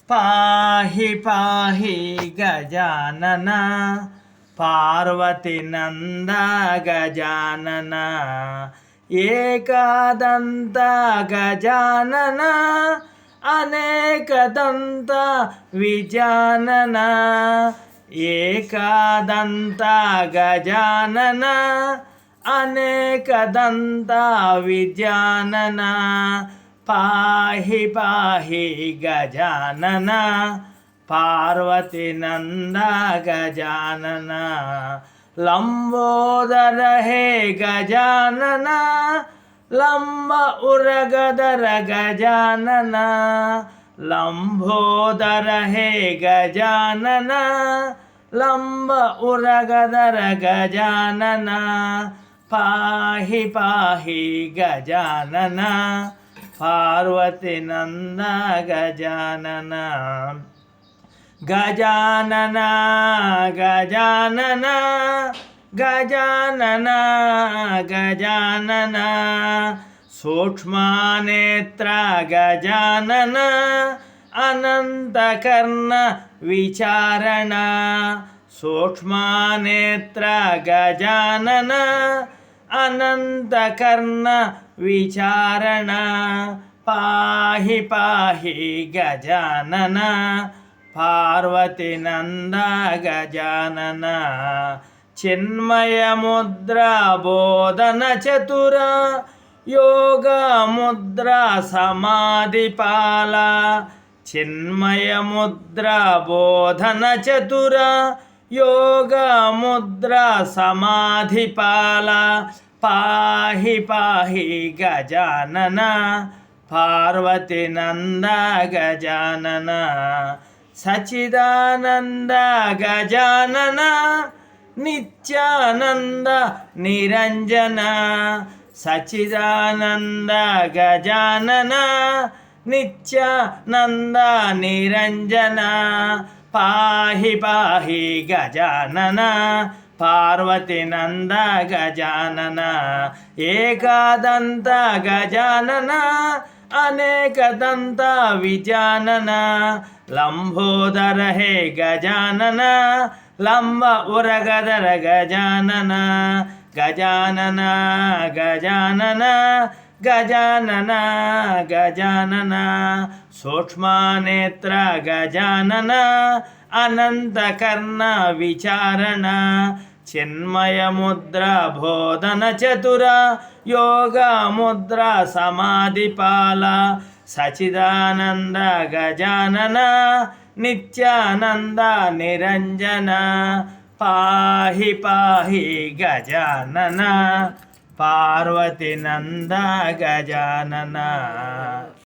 పాహి పాహి గజానన పార్వతి నంద గజానన ఏకదంత గజానన అనేకదంత విజానన ఏకదంత గజానన అనేకదంత విజానన పాహి పాహి గజానన పార్వతి నంద గజానన లంబోదర హే గజానన లంబ ఉరగదర గజానన లంబోదర హే గజానన లంబ ఉరగదర గజానన పాహి పాహి గజానన పార్వతి నంద గజానన గజానన గజానన గజానన గజానన సూక్ష్మనేత్ర గజానన అనంతకర్ణ విచారణ సూక్ష్మనేత్ర గజానన అనంతకర్ణ విచారణ పాహి పాహి గజానన పార్వతి నంద గజానన చిన్మయ ముద్ర బోధన చతుర యోగ ముద్ర సమాధి పాల చిన్మయ ముద్ర బోధన చతుర యోగ ముద్ర సమాధి పాల పాహి పాహి గజానన పార్వతి నంద గజానన సచిదానంద గజానన నిత్యానంద నిరంజన సచిదానంద గజానన నిత్యానంద నిరంజన పాహి పాహి గజానన పార్వతి నంద గజానన ఏకదంత గజానన అనేకదంత విజానన లంబోదర హే గజానన లంబ ఉరగదర గజానన గజానన గజానన గజానన గజానన సూక్ష్మనేత్ర గజానన అనంతకర్ణ విచారణ చిన్మయ ముద్ర బోధన చతుర యోగ ముద్ర సమాధి పాల సచిదానంద గజానన నిత్యానంద నిరంజన పాహి పాహి గజానన పార్వతి నంద గజానన